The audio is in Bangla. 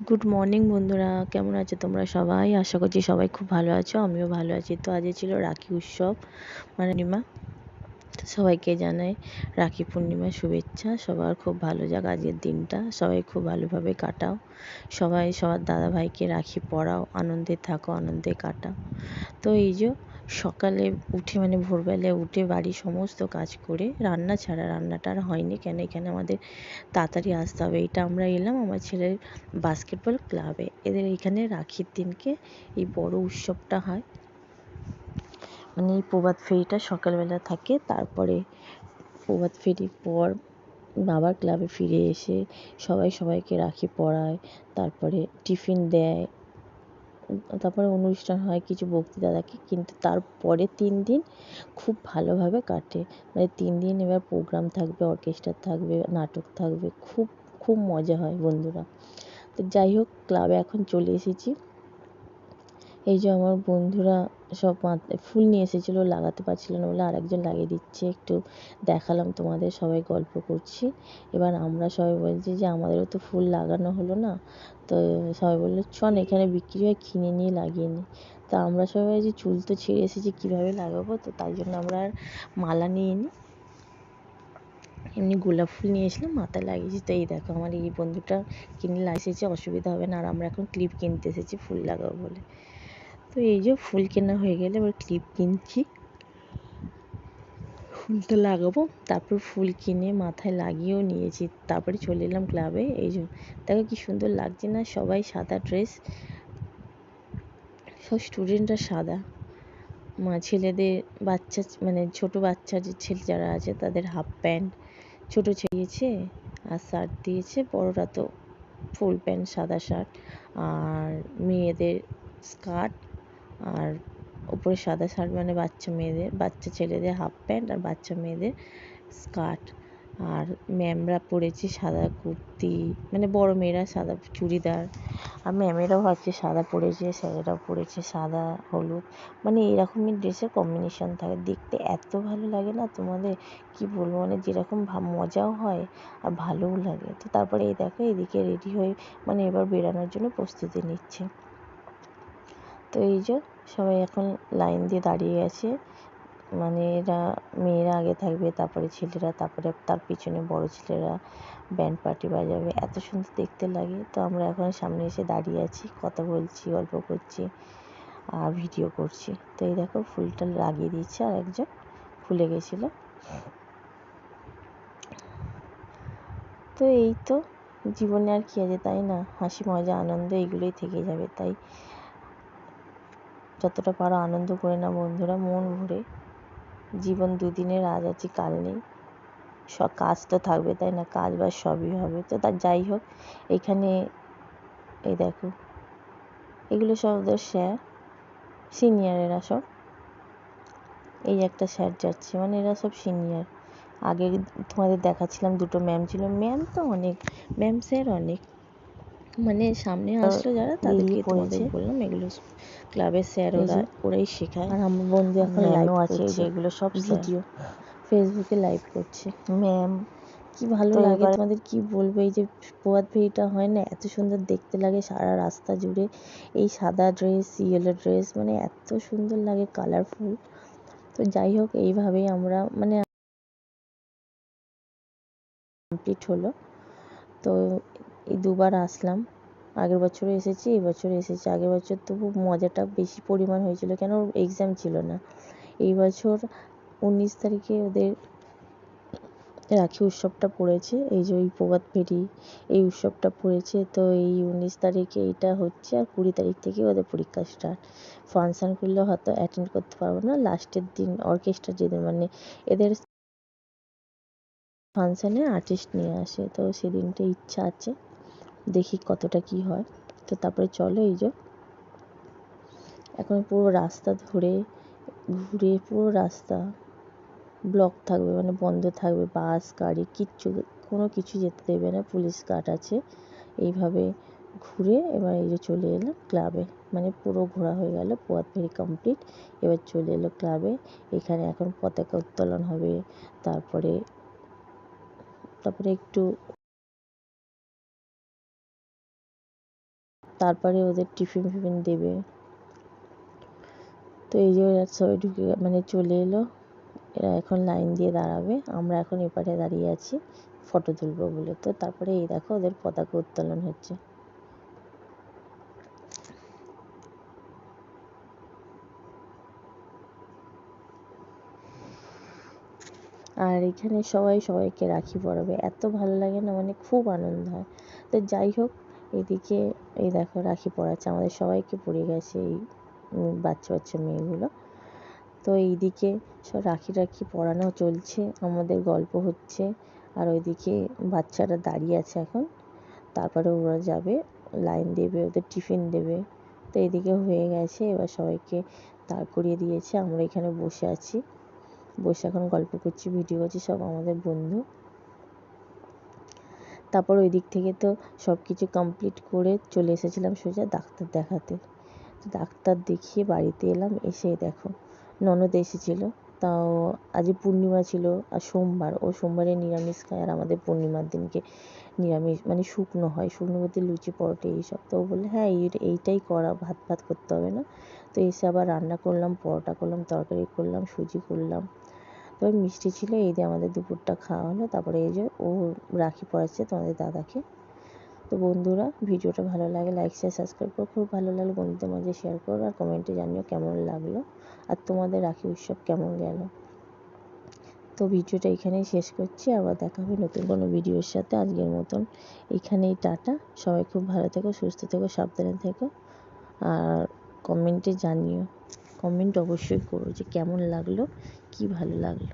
গুড মর্নিং বন্ধুরা, কেমন আছো তোমরা সবাই? আশা করছি সবাই খুব ভালো আছো, আমিও ভালো আছি। তো আজ ছিল রাখি উৎসব, মানে পূর্ণিমা। সবাইকে জানাই রাখি পূর্ণিমার শুভেচ্ছা। সবার খুব ভালো যাক আজকের দিনটা, সবাই খুব ভালোভাবে কাটাও। সবাই সবার দাদা ভাইকে রাখি পরাও, আনন্দে থাকো, আনন্দে কাটাও। তো এই যে সকালে উঠে মানে ভোরবেলায় উঠে বাড়ির সমস্ত কাজ করে, রান্না ছাড়া, রান্নাটা আর হয়নি কেন, এখানে আমাদের তাড়াতাড়ি আসতে হবে। এইটা আমরা এলাম আমার ছেলের বাস্কেটবল ক্লাবে। এদের এখানে রাখির দিনকে এই বড় উৎসবটা হয়, মানে এই প্রভাত ফেরিটা সকালবেলা থাকে। তারপরে প্রভাত ফেরির পর বাবার ক্লাবে ফিরে এসে সবাই সবাইকে রাখি পরায়, তারপরে টিফিন দেয়, তারপরে অনুষ্ঠান হয়, কিছু বক্তৃতা থাকে। কিন্তু তারপরে 3 দিন খুব ভালোভাবে কাটে, মানে 3 দিন এবার প্রোগ্রাম থাকবে, অর্কেস্ট্রা থাকবে, নাটক থাকবে, খুব খুব মজা হয় বন্ধুরা। তো যাই হোক, ক্লাবে এখন চলে এসেছি। এই যে আমার বন্ধুরা সব ফুল নিয়ে এসেছিলো, লাগাতে পারছিল না বলে আরেকজন লাগিয়ে দিচ্ছে, একটু দেখালাম তোমাদের, সবাই গল্প করছি। এবার আমরা সবাই বলছি যে আমাদেরও তো ফুল লাগানো হলো না। তো সবাই বললো চল এখানে বিক্রি হয়, কিনে নিয়ে লাগিয়ে নিই। তা আমরা সবাই যে চুল তো ছেড়ে এসেছি, কীভাবে লাগাবো, তো তাই জন্য আমরা আর মালা নিয়ে নিই, এমনি গোলাপ ফুল নিয়ে এসলাম, মাথায় লাগিয়েছি। তো এই দেখো আমার এই বন্ধুটা কিনে লাগিয়েছে, অসুবিধা হবে না। আর আমরা এখন ক্লিপ কিনতে এসেছি ফুল লাগাবো বলে। তো এই যে ফুল কেনা হয়ে গেলে এবার ক্লিপ কিনছি, ফুলটা লাগাবো। তারপর ফুল কিনে মাথায় লাগিয়েও নিয়েছি, তারপরে চলে এলাম ক্লাবে। এই যে দেখো কি সুন্দর লাগছে না, সবাই সাদা ড্রেস, সব স্টুডেন্টরা সাদা। ছেলেদের বাচ্চা মানে ছোট বাচ্চা যে ছেলে যারা আছে তাদের হাফ প্যান্ট, ছোটো দিয়েছে আর শার্ট দিয়েছে, বড়রা তো ফুল প্যান্ট সাদা শার্ট, আর মেয়েদের স্কার্ট, আর উপরে সাদা শার্ট, মানে বাচ্চা ছেলেদের হাফ প্যান্ট আর বাচ্চা মেয়েদের স্কার্ট। আর ম্যামরা পরেছে সাদা কুর্তি, মানে বড় মেয়েরা সাদা চুড়িদার, আর ম্যামেরাও আছে সাদা পরেছে, স্যারেরাও পরেছে সাদা হলুদ, মানে এরকমই ড্রেসের কম্বিনেশন থাকে। দেখতে এত ভালো লাগে না তোমাদের কি বলবো, মানে যেরকম মজাও হয় আর ভালোও লাগে। তো তারপরে এই দেখো এদিকে রেডি হয়ে মানে এবার বেরানোর জন্য প্রস্তুতি নিচ্ছে। তো এই যে সবাই এখন লাইন দিয়ে দাঁড়িয়ে আছে, মানে এরা মেয়েরা আগে থাকবে, তারপরে ছেলেরা, তারপরে তার পিছনে বড় ছেলেরা ব্যান্ড পার্টি বাজাবে, এত সুন্দর দেখতে লাগে। তো আমরা এখন সামনে এসে দাঁড়িয়ে আছি, কথা বলছি, গল্প করছি আর ভিডিও করছি। তো এই দেখো ফুলটা লাগিয়ে দিচ্ছে, আর একজন ফুলে গেছিলো। তো এই তো জীবনে আর কি আছে, তাই না? হাসি মজা আনন্দ এগুলোই থেকে যাবে, তাই যতটা পারো আনন্দ করে না বন্ধুরা, মন ভরে। জীবন দুদিনের, আজ আছে কাল নেই, সব কাজ তো থাকবে, তাই না? কাজ বাজ সবই হবে। তো তার যাই হোক, এখানে এই দেখো এগুলো সব ওদের স্যার, সিনিয়রেরা সব। এই একটা স্যার যাচ্ছে, মানে এরা সব সিনিয়র। আগে তোমাদের দেখাচ্ছিলাম দুটো ম্যাম ছিল, ম্যাম তো অনেক, ম্যাম স্যার অনেক, মানে সামনে আসলো যারা তাদেরকে তোমাদের বললাম, এগুলো ক্লাবের স্যার, ওরাই শেখায়। আর আমার বন্ধু এখন লাইভ আছে, যেগুলো সব ভিডিও ফেসবুকে লাইভ করছে। ম্যাম কি ভালো লাগে, তোমাদের কি বলবো, এই যে প্রভাত ফেরিটা হয় না, এত সুন্দর দেখতে লাগে সারা রাস্তা জুড়ে। এই সাদা ড্রেস, ইয়েলো ড্রেস, মানে এত সুন্দর লাগে, কালারফুল। তো যাই হোক, এইভাবেই আমরা মানে কমপ্লিট হলো। তো এই দুবার আসলাম, আগের বছরও এসেছি, এই বছরও এসেছি। আগের বছর তবু মজাটা বেশি পরিমাণ হয়েছিল, কেন এক্সাম ছিল না। এই বছর 19 তারিখে ওদের রাখি উৎসবটা পড়েছে, এই যে ওই প্রভাত ফেরি এই উৎসবটা পড়েছে। তো এই 19 তারিখে এইটা হচ্ছে, আর 20 তারিখ থেকে ওদের পরীক্ষা স্টার্ট। ফাংশানগুলো হয়তো অ্যাটেন্ড করতে পারবো না, লাস্টের দিন অর্কেস্ট্রা যেদিন, মানে এদের ফাংশানে আর্টিস্ট নিয়ে আসে, তো সেদিনটা ইচ্ছা আছে, দেখি কতটা কি হয়। তো তারপরে চলো, এই যে এখন পুরো রাস্তা ধরে ঘুরে, পুরো রাস্তা ব্লক থাকবে, মানে বন্ধ থাকবে, বাস গাড়ি কোনো কিছু যেতে দেবে না, পুলিশ গার্ড আছে। এইভাবে ঘুরে এবার এই যে চলে এলাম ক্লাবে, মানে পুরো ঘোরা হয়ে গেল, প্রভাত ফেরি কমপ্লিট। এবার চলে এলো ক্লাবে, এখানে এখন পতাকা উত্তোলন হবে, তারপরে একটু তারপরে ওদের টিফিন ফিফিন দেবে। তো এই যে ওরা সবাই ঢুকে মানে চলে এলো, এরা এখন লাইন দিয়ে দাঁড়াবে, আমরা এখন এপারে দাঁড়িয়ে আছি ফটো তুলবো বলে। তো তারপরে এই দেখো ওদের পতাকা উত্তোলন হচ্ছে। আর এখানে সবাই সবাইকে রাখি পরাবে, এত ভালো লাগে না, মানে খুব আনন্দ হয়। তো যাই হোক, এদিকে এই দেখো রাখি পরাচ্ছে, আমাদের সবাইকে পরে গেছে এই বাচ্চা বাচ্চা মেয়েগুলো। তো এইদিকে সব রাখি রাখি পরানো চলছে, আমাদের গল্প হচ্ছে, আর ওইদিকে বাচ্চারা দাঁড়িয়ে আছে এখন। তারপরে ওরা যাবে, লাইন দেবে, ওদের টিফিন দেবে। তো এদিকে হয়ে গেছে, এবার সবাইকে দাঁড় করিয়ে দিয়েছে, আমরা এখানে বসে আছি, বসে এখন গল্প করছি, ভিডিও করছি, সব আমাদের বন্ধু। তারপর ওই দিক থেকে তো সব কিছু কমপ্লিট করে চলে এসেছিলাম সোজা ডাক্তার দেখাতে। তো ডাক্তার দেখিয়ে বাড়িতে এলাম, এসে দেখো ননদ এসেছিল, তাও আজ পূর্ণিমা ছিল আর সোমবার, ও সোমবারে নিরামিষ খায়, আর আমাদের পূর্ণিমার দিনকে নিরামিষ মানে শুকনো হয়, শুকনো বলতে লুচি পরোটা এইসব। তো ও বললে হ্যাঁ এইটাই করা, ভাত ভাত করতে হবে না। তো এসে আবার রান্না করলাম, পরোটা করলাম, তরকারি করলাম, সুজি করলাম, তবে মিষ্টি ছিল। এই দিয়ে আমাদের দুপুরটা খাওয়া হলো। তারপরে এই যে ও রাখি পরাচ্ছে তোমাদের দাদাকে। তো বন্ধুরা, ভিডিওটা ভালো লাগে লাইক শেয়ার সাবস্ক্রাইব করো, খুব ভালো লাগলো বন্ধুদের মাঝে শেয়ার করো, আর কমেন্টে জানিও কেমন লাগলো আর তোমাদের রাখি উৎসব কেমন গেল। তো ভিডিওটা এখানেই শেষ করছি, আবার দেখা হবে নতুন কোনো ভিডিওর সাথে। আজকের মতন এখানেই টাটা, সবাই খুব ভালো থেকো, সুস্থ থেকো, সাবধানে থেকো, আর কমেন্টে জানিও, কমেন্ট অবশ্যই করো যে কেমন লাগলো, কি ভালো লাগলো।